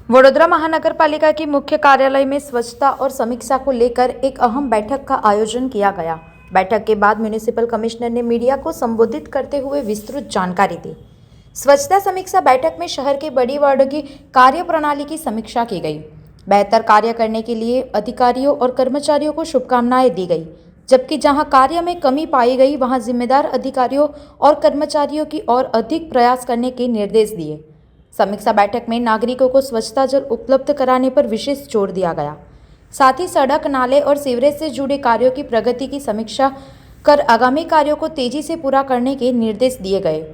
वडोदरा महानगरपालिका की मुख्य कार्यालय में स्वच्छता और समीक्षा को लेकर एक अहम बैठक का आयोजन किया गया। बैठक के बाद म्यूनिसिपल कमिश्नर ने मीडिया को संबोधित करते हुए विस्तृत जानकारी दी। स्वच्छता समीक्षा बैठक में शहर के बड़ी वार्डों की कार्य प्रणाली की समीक्षा की गई। बेहतर कार्य करने के लिए अधिकारियों और कर्मचारियों को शुभकामनाएं दी गई, जबकि जहां कार्य में कमी पाई गई वहां जिम्मेदार अधिकारियों और कर्मचारियों की और अधिक प्रयास करने के निर्देश दिए। समीक्षा बैठक में नागरिकों को स्वच्छता जल उपलब्ध कराने पर विशेष जोर दिया गया। साथ ही सड़क, नाले और सीवरेज से जुड़े कार्यों की प्रगति की समीक्षा कर आगामी कार्यों को तेजी से पूरा करने के निर्देश दिए गए।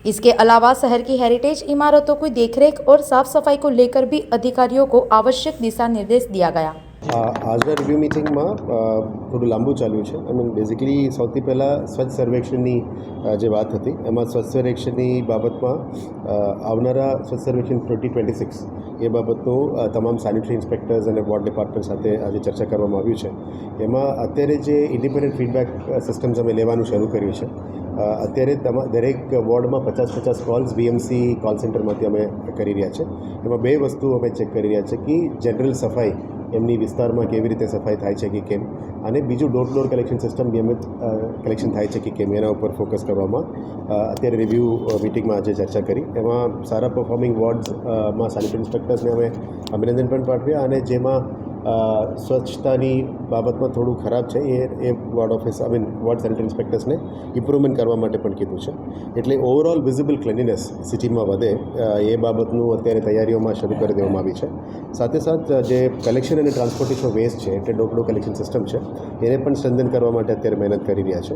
इसके अलावा शहर की हेरिटेज इमारतों की देखरेख और साफ सफाई को लेकर भी अधिकारियों को आवश्यक दिशा निर्देश दिया गया। આજના રિવ્યુ મિટિંગમાં થોડું લાંબુ ચાલ્યું છે। બેઝિકલી સૌથી પહેલાં સ્વચ્છ સર્વેક્ષણની જે વાત હતી એમાં સ્વચ્છ સર્વેક્ષણની બાબતમાં આવનારા સ્વચ્છ સર્વેક્ષણ 2026 એ બાબતનું તમામ સેનિટરી ઇન્સ્પેક્ટર્સ અને વોર્ડ ડિપાર્ટમેન્ટ સાથે આજે ચર્ચા કરવામાં આવ્યું છે। એમાં અત્યારે જે ઇન્ડિપેન્ડન્ટ ફીડબેક સિસ્ટમ્સ અમે લેવાનું શરૂ કર્યું છે। અત્યારે દરેક વોર્ડમાં 50-50 કોલ્સ બીએમસી કોલ સેન્ટરમાંથી અમે કરી રહ્યા છે। એમાં બે વસ્તુ અમે ચેક કરી રહ્યા છે કે જનરલ સફાઈ એમની વિસ્તારમાં કેવી રીતે સફાઈ થાય છે કે કેમ, અને બીજું door to door collection system નિયમિત કલેક્શન થાય છે કે કેમ એના ઉપર ફોકસ કરવામાં અત્યારે રિવ્યૂ મિટિંગમાં આજે ચર્ચા કરી। એમાં સારા પરફોર્મિંગ વોર્ડ્સમાં સેનિટરી ઇન્સ્પેક્ટર્સને અમે અભિનંદન પણ પાઠવ્યા, અને જેમાં સ્વચ્છતાની બાબતમાં થોડું ખરાબ છે એ વોર્ડ ઓફિસ વોર્ડ સેનિટરી ઇન્સ્પેક્ટર્સને ઇમ્પ્રુવમેન્ટ કરવા માટે પણ કીધું છે। એટલે ઓવરઓલ વિઝિબલ ક્લિનિનેસ સિટીમાં વધે એ બાબતનું અત્યારે તૈયારીઓમાં શરૂ કરી દેવામાં આવી છે। સાથે સાથ જે કલેક્શન અને ટ્રાન્સપોર્ટેશન વેસ્ટ છે એટલે door to door collection system છે એને પણ સ્ટ્રેન્થન કરવા માટે અત્યારે મહેનત કરી રહ્યા છે।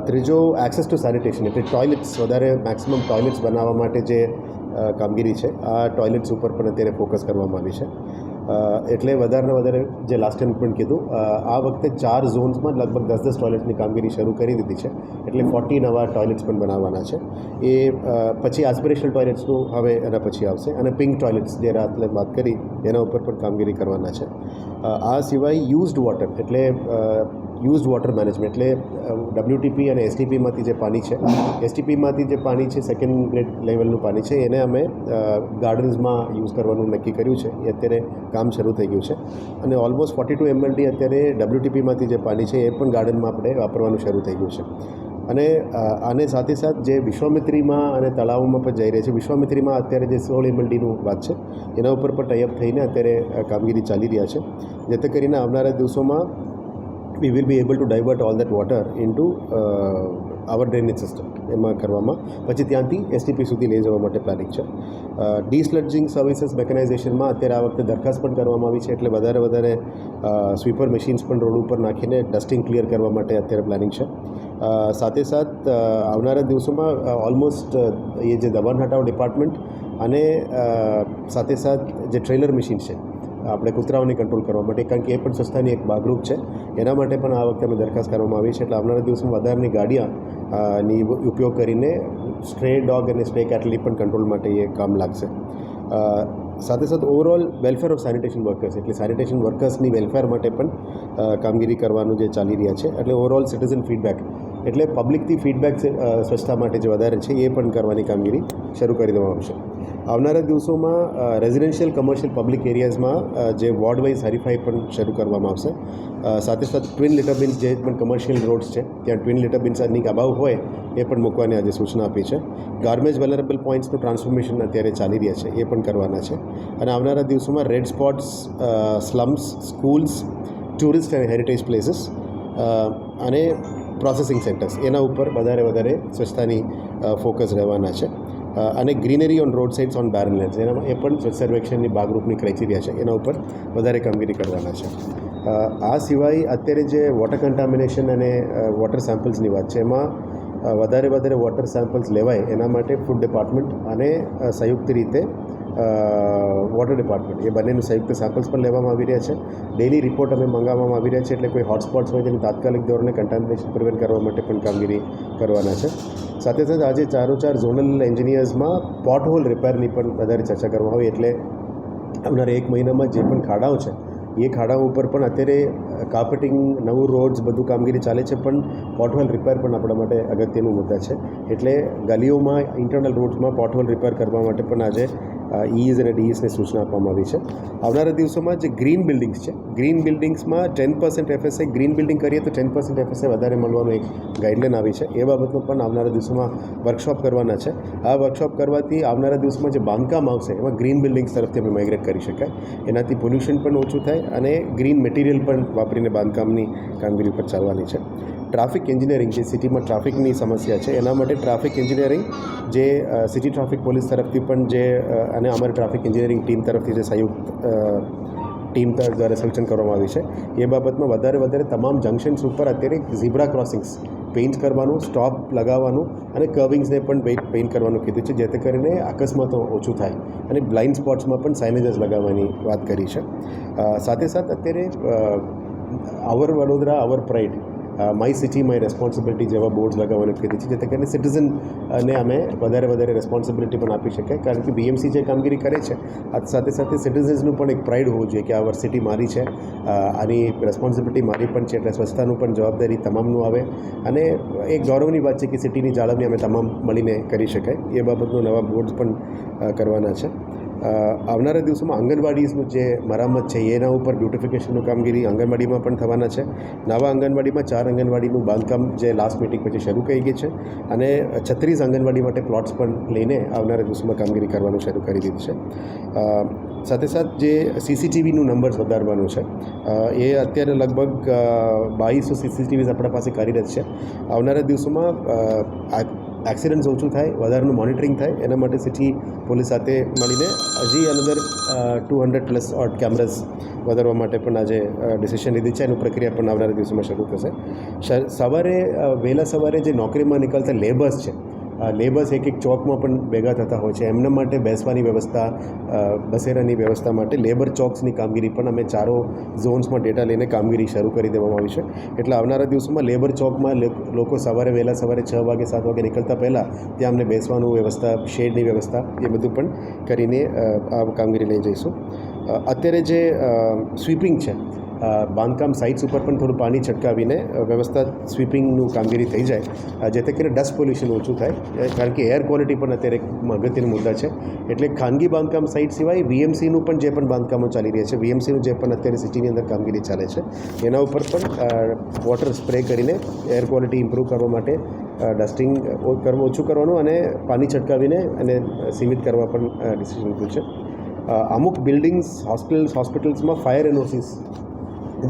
ત્રીજો એક્સેસ ટુ સેનિટેશન એટલે ટોયલેટ્સ, વધારે મેક્સિમમ ટોયલેટ્સ બનાવવા માટે જે કામગીરી છે આ ટોયલેટ્સ ઉપર પણ અત્યારે ફોકસ કરવામાં આવી છે। એટલે વધારેને વધારે જે લાસ્ટ ટાઈમ પણ કીધું આ વખતે 4 ઝોન્સમાં લગભગ 10-10 ટોયલેટ્સની કામગીરી શરૂ કરી દીધી છે। એટલે 40 નવા ટોયલેટ્સ પણ બનાવવાના છે। એ પછી એસ્પિરેશનલ ટોયલેટ્સનું હવે એના પછી આવશે, અને પિંક ટોયલેટ્સ જે રાત્રે વાત કરી એના ઉપર પણ કામગીરી કરવાના છે। આ સિવાય યુઝડ વોટર એટલે યુઝડ વોટર મેનેજમેન્ટ એટલે WTP અને STPમાંથી જે પાણી છે, STPમાંથી જે પાણી છે સેકન્ડ ગ્રેડ લેવલનું પાણી છે એને અમે ગાર્ડન્સમાં યુઝ કરવાનું નક્કી કર્યું છે। એ અત્યારે કામ શરૂ થઈ ગયું છે, અને ઓલમોસ્ટ 42 MLD અત્યારે WTPમાંથી જે પાણી છે એ પણ ગાર્ડનમાં આપણે વાપરવાનું શરૂ થઈ ગયું છે। અને આને સાથે સાથ જે વિશ્વામિત્રીમાં અને તળાવોમાં પણ જઈ રહી છે, વિશ્વામિત્રીમાં અત્યારે જે 16 MLDનું વાત છે એના ઉપર પણ ટાઈઅપ થઈને અત્યારે કામગીરી ચાલી રહ્યા છે, જેથી કરીને આવનારા દિવસોમાં we will be able to divert all that water into our drainage system એમાં કરવામાં પછી ત્યાંથી STP સુધી લઈ જવા માટે પ્લાનિંગ છે। ડીસ્લડજિંગ સર્વિસીસ મેકેનાઇઝેશનમાં અત્યારે આ વખતે દરખાસ્ત પણ કરવામાં આવી છે, એટલે વધારે સ્વીપર મશીન્સ પણ રોડ ઉપર નાખીને ડસ્ટિંગ ક્લિયર કરવા માટે અત્યારે પ્લાનિંગ છે। સાથે સાથ આવનારા દિવસોમાં ઓલમોસ્ટ એ જે દબાણ હટાવ ડિપાર્ટમેન્ટ અને સાથે સાથ જે ટ્રેલર મશીન છે આપણે કૂતરાઓને કંટ્રોલ કરવા માટે, કારણ કે એ પણ સ્વચ્છતાની એક ભાગરૂપ છે, એના માટે પણ આ વખતે અમે દરખાસ્ત કરવામાં આવી છે। એટલે આવનારા દિવસોમાં વધારાની ગાડીઓની ઉપયોગ કરીને સ્ટ્રે ડોગ અને સ્ટ્રે કેટલની પણ કંટ્રોલ માટે એ કામ લાગશે। સાથે સાથે overall welfare of sanitation workers એટલે સેનિટેશન વર્કર્સની વેલફેર માટે પણ કામગીરી કરવાનું જે ચાલી રહ્યા છે। એટલે ઓવરઓલ સિટીઝન ફીડબેક એટલે પબ્લિકથી ફીડબેક સ્વચ્છતા માટે જે વધારે છે એ પણ કરવાની કામગીરી શરૂ કરી દેવામાં આવશે। આવનારા દિવસોમાં રેઝિડેન્શિયલ કમર્શિયલ પબ્લિક એરિયાઝમાં જે વોર્ડ વાઇઝ હરીફાઈ પણ શરૂ કરવામાં આવશે। સાથે સાથે ટ્વિન લિટર બિન્સ જે પણ કમર્શિયલ રોડ્સ છે ત્યાં ટ્વિન લિટર બિન્સની અભાવ હોય એ પણ મૂકવાની આજે સૂચના આપી છે। ગાર્બેજ વેલરેબલ પોઈન્ટ્સનું ટ્રાન્સફોર્મેશન અત્યારે ચાલી રહ્યા છે એ પણ કરવાના છે, અને આવનારા દિવસોમાં red spots, slums, schools, tourist and heritage places અને પ્રોસેસિંગ સેન્ટર્સ એના ઉપર વધારે સ્વચ્છતાની ફોકસ રહેવાના છે। અને greenery on road sides on barren lands એનામાં એ પણ સ્વચ્છ સર્વેક્ષણની ભાગરૂપની ક્રાઇટેરિયા છે, એના ઉપર વધારે કામગીરી કરવાના છે। આ સિવાય અત્યારે જે વોટર કન્ટામિનેશન અને વોટર સેમ્પલ્સની વાત છે એમાં વધારે વોટર સેમ્પલ્સ લેવાય એના માટે ફૂડ ડિપાર્ટમેન્ટ અને સંયુક્ત રીતે વોટર ડિપાર્ટમેન્ટ એ બંનેનું સંયુક્ત સેમ્પલ્સ પણ લેવામાં આવી રહ્યા છે। ડેલી રિપોર્ટ અમે મંગાવવામાં આવી રહ્યા છે, એટલે કોઈ હોટસ્પોટ્સ હોય તેની તાત્કાલિક ધોરણે કન્ટામિનેશન પ્રિવેન્ટ કરવા માટે પણ કામગીરી કરવાના છે। સાથે સાથે આજે 4 ઝોનલ એન્જિનિયર્સમાં પોટ હોલ રિપેરની પણ વધારે ચર્ચા કરવામાં આવી, એટલે આવનારા 1 મહિનામાં જે પણ ખાડાઓ છે એ ખાડાઓ ઉપર પણ અત્યારે કાર્પેટિંગ, નવું રોડ્સ, બધું કામગીરી ચાલે છે, પણ પોટહોલ રિપેર પણ આપણા માટે અગત્યનું મુદ્દા છે. એટલે ગલીઓમાં, ઇન્ટરનલ રોડ્સમાં પોટહોલ રિપેર કરવા માટે પણ આજે ઈઝ અને ડીઈસને સૂચના આપવામાં આવી છે. આવનારા દિવસોમાં જે ગ્રીન બિલ્ડિંગ્સ છે, ગ્રીન બિલ્ડિંગ્સમાં 10% FSI, ગ્રીન બિલ્ડિંગ કરીએ તો 10% FSI વધારે મળવાનું એક ગાઈડલાઈન આવી છે. એ બાબતનો પણ આવનારા દિવસોમાં વર્કશોપ કરવાના છે. આ વર્કશોપ કરવાથી આવનારા દિવસોમાં જે બાંધકામ આવશે એમાં ગ્રીન બિલ્ડિંગ્સ તરફથી આપણે માઇગ્રેટ કરી શકાય. એનાથી પોલ્યુશન પણ ઓછું થાય અને ગ્રીન મટીરિયલ પણ વાપરીને બાંધકામની કામગીરી પર ચાલવાની છે. ટ્રાફિક એન્જિનિયરિંગ, જે સિટીમાં ટ્રાફિકની સમસ્યા છે એના માટે ટ્રાફિક એન્જિનિયરિંગ જે સિટી ટ્રાફિક પોલીસ તરફથી પણ જે અને અમારી ટ્રાફિક એન્જિનિયરિંગ ટીમ તરફથી જે સંયુક્ત ટીમ દ્વારા સૂચન કરવામાં આવ્યું છે, એ બાબતમાં વધારે તમામ જંકશન્સ ઉપર અત્યારે ઝીબ્રા ક્રોસિંગ્સ પેઇન્ટ કરવાનું, સ્ટોપ લગાવવાનું અને કર્વિંગ્સને પણ પેઇન્ટ કરવાનું કીધું છે, જેથી કરીને અકસ્માતો ઓછું થાય અને બ્લાઇન્ડ સ્પોટ્સમાં પણ સાઇનેજીસ લગાવવાની વાત કરી છે. સાથે અત્યારે our Vadodara, our pride, my city my responsibility જેવા બોર્ડ્સ લગાવવાનું કીધું છે, જેથી કરીને સિટીઝનને અમે વધારે રેસ્પોન્સિબિલિટી પણ આપી શકાય. કારણ કે BMC જે કામગીરી કરે છે, સાથે સિટીઝન્સનું પણ એક પ્રાઇડ હોવું જોઈએ કે આ સિટી મારી છે, આની રેસ્પોન્સિબિલિટી મારી પણ છે, એટલે સ્વચ્છતાનું પણ જવાબદારી તમામનું આવે અને એક ગૌરવની વાત છે કે સિટીની જાળવણી અમે તમામ મળીને કરી શકાય. એ બાબતનું નવા બોર્ડ્સ પણ કરવાના છે. આવનારા દિવસોમાં આંગણવાડીનું જે મરામત છે એના ઉપર બ્યુટિફિકેશનનું કામગીરી આંગણવાડીમાં પણ થવાના છે. નવા આંગણવાડીમાં 4 આંગણવાડીનું બાંધકામ જે લાસ્ટ મીટિંગ પછી શરૂ થઈ ગઈ છે અને 36 આંગણવાડી માટે પ્લોટ્સ પણ લઈને આવનારા દિવસોમાં કામગીરી કરવાનું શરૂ કરી દીધું છે. સાથે જે CCTVનું નંબર્સ વધારવાનું છે, એ અત્યારે લગભગ 2200 CCTVs આપણા પાસે કાર્યરત છે. આવનારા દિવસોમાં એક્સિડન્ટ્સ ઓછું થાય, વધારાનું મોનિટરિંગ થાય, એના માટે સિટી પોલીસ સાથે મળીને હજી અનધર 200+ ઓડ કેમેરાસ વધારવા માટે પણ આજે ડિસિઝન લીધી છે. એનું પ્રક્રિયા પણ આવનારા દિવસોમાં શરૂ થશે. વહેલા સવારે જે નોકરીમાં નીકળતા લેબર્સ છે, લેબર્સ એક ચોકમાં પણ ભેગા થતા હોય છે, એમના માટે બેસવાની વ્યવસ્થા, બસેરાની વ્યવસ્થા માટે લેબર ચોક્સની કામગીરી પણ અમે 4 ઝોન્સમાં ડેટા લઈને કામગીરી શરૂ કરી દેવામાં આવી છે. એટલે આવનારા દિવસોમાં લેબર ચોકમાં લોકો વહેલા સવારે 6 વાગે 7 વાગે નીકળતા પહેલાં ત્યાં અમને બેસવાનું વ્યવસ્થા, શેડની વ્યવસ્થા, એ બધું પણ કરીને આ કામગીરી લઈ જઈશું. અત્યારે જે સ્વીપિંગ છે, બાંધકામ સાઇટ્સ ઉપર પણ થોડું પાણી છટકાવીને વ્યવસ્થા સ્વીપિંગનું કામગીરી થઈ જાય, જેથી કરીને ડસ્ટ પોલ્યુશન ઓછું થાય. કારણ કે એર ક્વોલિટી પણ અત્યારે અગત્યનો મુદ્દા છે. એટલે ખાનગી બાંધકામ સાઇટ સિવાય VMCનું પણ જે પણ બાંધકામો ચાલી રહ્યા છે, VMCનું જે પણ અત્યારે સિટીની અંદર કામગીરી ચાલે છે, એના ઉપર પણ વોટર સ્પ્રે કરીને એર ક્વોલિટી ઇમ્પ્રૂવ કરવા માટે ડસ્ટિંગ ઓછું કરવાનું અને પાણી છટકાવીને અને સીમિત કરવા પણ ડિસિઝન લીધું છે. અમુક બિલ્ડિંગ્સ, હોસ્પિટલ્સમાં ફાયર NOCs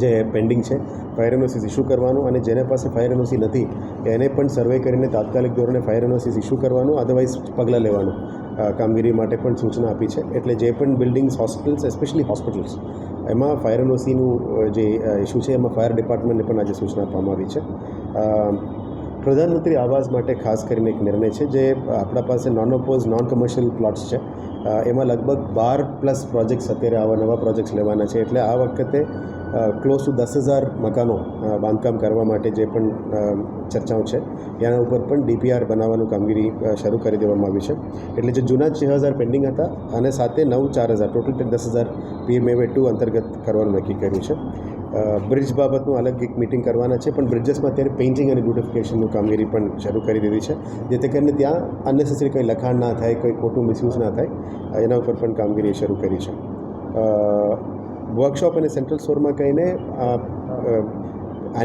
જે પેન્ડિંગ છે, ફાયર NOCs ઇસ્યુ કરવાનું અને જેને પાસે ફાયર NOC નથી એને પણ સર્વે કરીને તાત્કાલિક ધોરણે ફાયર NOCs ઇસ્યુ કરવાનું, અધરવાઇઝ પગલાં લેવાનું કામગીરી માટે પણ સૂચના આપી છે. એટલે જે પણ બિલ્ડિંગ્સ, હોસ્પિટલ્સ, એસ્પેશિયલી હોસ્પિટલ્સ, એમાં ફાયર NOCનું જે ઇસ્યુ છે એમાં ફાયર ડિપાર્ટમેન્ટને પણ આજે સૂચના આપવામાં આવી છે. પ્રધાનમંત્રી આવાસ માટે ખાસ કરીને એક નિર્ણય છે, જે આપણા પાસે નોન કમર્શિયલ પ્લોટ્સ છે, એમાં લગભગ 12+ પ્રોજેક્ટ્સ અત્યારે આવા નવા પ્રોજેક્ટ્સ લેવાના છે. એટલે આ વખતે ક્લોઝ ટુ 10,000 મકાનો બાંધકામ કરવા માટે જે પણ ચર્ચાઓ છે એના ઉપર પણ DPR બનાવવાનું કામગીરી શરૂ કરી દેવામાં આવી છે. એટલે જે જૂના 6,000 પેન્ડિંગ હતા અને સાથે 4,000 ટોટલ 10,000 PMAY 2 અંતર્ગત કરવાનું નક્કી કર્યું છે. બ્રિજ બાબતનું અલગ એક મિટિંગ કરવાના છે, પણ બ્રિજેસમાં અત્યારે પેઇન્ટિંગ અને બ્યુટિફિકેશનનું કામગીરી પણ શરૂ કરી દીધી છે, જેથી કરીને ત્યાં અનનેસેસરી કંઈ લખાણ ના થાય, કોઈ ખોટું મિસયુઝ ના થાય, એના ઉપર પણ કામગીરી શરૂ કરી છે. વર્કશોપ અને સેન્ટ્રલ સ્ટોરમાં કહીને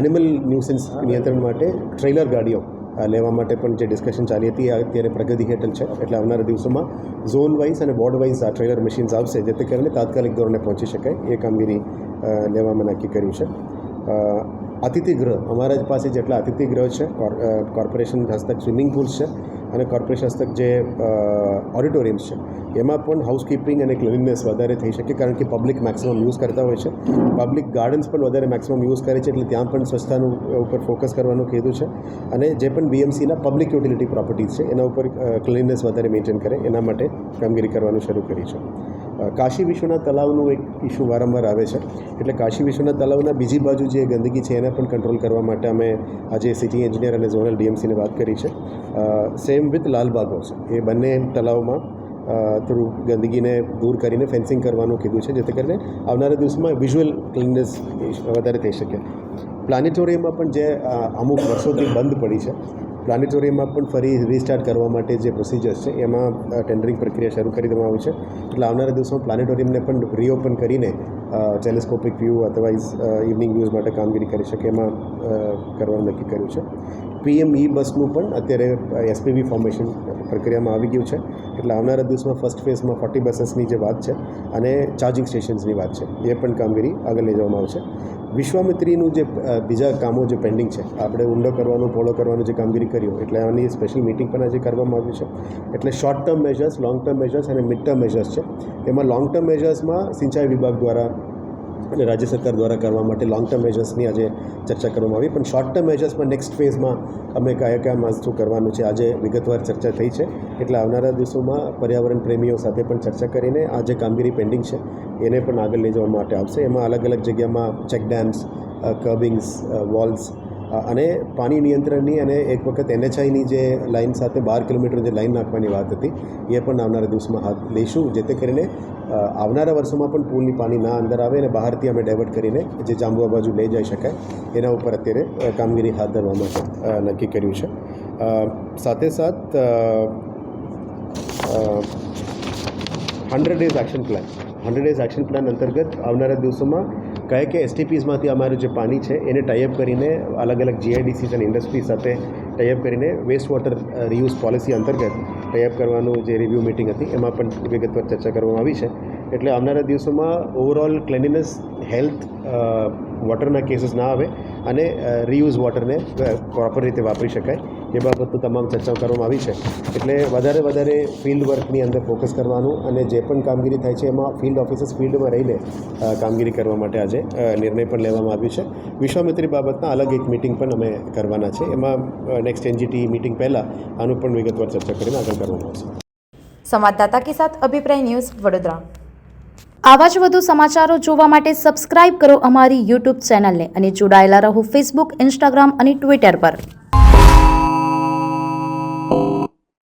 એનિમલ ન્યુસન્સ નિયંત્રણ માટે ટ્રેલર ગાડીઓ લેવા માટે પણ જે ડિસ્કશન ચાલી હતી અત્યારે પ્રગતિ હેઠળ છે. એટલે આવનારા દિવસોમાં ઝોન વાઇઝ અને બોર્ડ વાઇઝ આ ટ્રેલર મશીન્સ આવશે, જેથી કરીને તાત્કાલિક ધોરણે પહોંચી શકાય, એ કામગીરી લેવામાં નક્કી કર્યું છે. અતિથિગૃહ, અમારા પાસે જેટલા અતિથિગૃહ છે, કોર્પોરેશન હસ્તક સ્વિમિંગ પુલ્સ છે અને કોર્પોરેશન હસ્તક જે ઓડિટોરિયમ્સ છે, એમાં પણ હાઉસકીપિંગ અને ક્લીનનેસ વધારે થઈ શકે, કારણ કે પબ્લિક મેક્સિમમ યુઝ કરતા હોય છે. પબ્લિક ગાર્ડન્સ પણ વધારે મેક્સિમમ યુઝ કરે છે, એટલે ત્યાં પણ સ્વચ્છતાનું ઉપર ફોકસ કરવાનું કીધું છે. અને જે પણ BMCના પબ્લિક યુટિલિટી પ્રોપર્ટીઝ છે એના ઉપર ક્લીનનેસ વધારે મેન્ટેન કરે, એના માટે કામગીરી કરવાનું શરૂ કરી છે. કાશી વિશ્વનાથ તલાવનું એક ઇસ્યુ વારંવાર આવે છે, એટલે કાશી વિશ્વનાથ તલાવના બીજી બાજુ જે ગંદકી છે એને પણ કંટ્રોલ કરવા માટે અમે આજે સિટી એન્જિનિયર અને ઝોનલ DMCને વાત કરી છે. સેમ વિથ લાલબાગ હાઉસ, એ બંને તલાવમાં થોડું ગંદકીને દૂર કરીને ફેન્સિંગ કરવાનું કીધું છે, જેથી કરીને આવનારા દિવસમાં વિઝ્યુઅલ ક્લીનનેસ વધારે થઈ શકે. પ્લાનેટોરિયમમાં પણ જે અમુક વર્ષોથી બંધ પડી છે, પ્લાનેટોરિયમમાં પણ ફરી રીસ્ટાર્ટ કરવા માટે જે પ્રોસિજર્સ છે એમાં ટેન્ડરિંગ પ્રક્રિયા શરૂ કરી દેવામાં આવી છે. એટલે આવનારા દિવસોમાં પ્લાનેટોરિયમને પણ રીઓપન કરીને ટેલિસ્કોપિક વ્યૂ અથવાઇઝ ઇવનિંગ વ્યૂઝ માટે કામગીરી કરી શકે એમાં કરવાનું નક્કી કર્યું છે. PM બસનું પણ અત્યારે SPV ફોર્મેશન પ્રક્રિયામાં આવી ગયું છે. એટલે આવનારા દિવસમાં ફર્સ્ટ ફેઝમાં 40 બસીસની જે વાત છે અને ચાર્જિંગ સ્ટેશન્સની વાત છે એ પણ કામગીરી આગળ લઈ જવામાં આવશે. વિશ્વામિત્રીનું જે બીજા કામો જે પેન્ડિંગ છે, આપણે ઊંડો કરવાનું પહોળો કરવાનું જે કામગીરી કર્યું, એટલે આની સ્પેશિયલ મિટિંગ પણ આજે કરવામાં આવ્યું છે. એટલે short term measures, long term measures અને મિડ ટર્મ મેજર્સ છે. એમાં લોંગ ટર્મ મેજર્સમાં સિંચાઈ વિભાગ દ્વારા અને રાજ્ય સરકાર દ્વારા કરવા માટે લોંગ ટર્મ મેજર્સની આજે ચર્ચા કરવામાં આવી. પણ શોર્ટ ટર્મ મેજર્સમાં નેક્સ્ટ ફેઝમાં અમે કયા માસું કરવાનું છે આજે વિગતવાર ચર્ચા થઈ છે. એટલે આવનારા દિવસોમાં પર્યાવરણ પ્રેમીઓ સાથે પણ ચર્ચા કરીને આ જે કામગીરી પેન્ડિંગ છે એને પણ આગળ લઈ જવા માટે આવશે. એમાં અલગ અલગ જગ્યામાં ચેક ડેમ્સ, કર્બિંગ્સ, વોલ્સ અને પાણી નિયંત્રણની અને એક વખત NHIની જે લાઇન સાથે 12 કિલોમીટર જે લાઇન નાખવાની વાત હતી એ પણ આવનારા દિવસમાં હાથ લઈશું, જેથી કરીને આવનારા વર્ષોમાં પણ પૂલની પાણી ના અંદર આવે અને બહારથી અમે ડાયવર્ટ કરીને જે જાંબુઆ બાજુ લઈ જઈ શકાય એના ઉપર અત્યારે કામગીરી હાથ ધરવા માટે નક્કી કર્યું છે. સાથે સાથ 100 days action plan 100 days action plan અંતર્ગત આવનારા દિવસોમાં કયા STPsમાંથી અમારું જે પાણી છે એને ટાઈઅપ કરીને અલગ અલગ GIDCs અને ઇન્ડસ્ટ્રી સાથે ટાઈઅપ કરીને વેસ્ટ વોટર રિયુઝ પોલિસી અંતર્ગત ટાઈઅપ કરવાનું જે રિવ્યૂ મિટિંગ હતી એમાં પણ વિગતવાર ચર્ચા કરવામાં આવી છે. એટલે આવનારા દિવસોમાં ઓવરઓલ ક્લેનલીનેસ, હેલ્થ, વોટરના કેસીસ ના આવે અને રીયુઝ વોટરને પ્રોપર રીતે વાપરી શકાય એ બાબતનું તમામ ચર્ચાઓ કરવામાં આવી છે. એટલે વધારે ફિલ્ડ વર્કની અંદર ફોકસ કરવાનું અને જે પણ કામગીરી થાય છે એમાં ફિલ્ડ ઓફિસર્સ ફિલ્ડમાં રહીને કામગીરી કરવા માટે આજે નિર્ણય પણ લેવામાં આવ્યો છે. વિશ્વામિત્રી બાબતના અલગ એક મિટિંગ પણ અમે કરવાના છે. એમાં નેક્સ્ટ NGT મિટિંગ પહેલાં આનું પણ વિગતવાર ચર્ચા કરીને આગળ કરવામાં આવશે. સંવાદદાતા કે સાથ અભિપ્રાય ન્યૂઝ વડોદરા. આવા જ વધુ સમાચારો જોવા માટે સબસ્ક્રાઇબ કરો અમારી YouTube ચેનલને અને જોડાયેલા રહો Facebook, Instagram અને Twitter પર.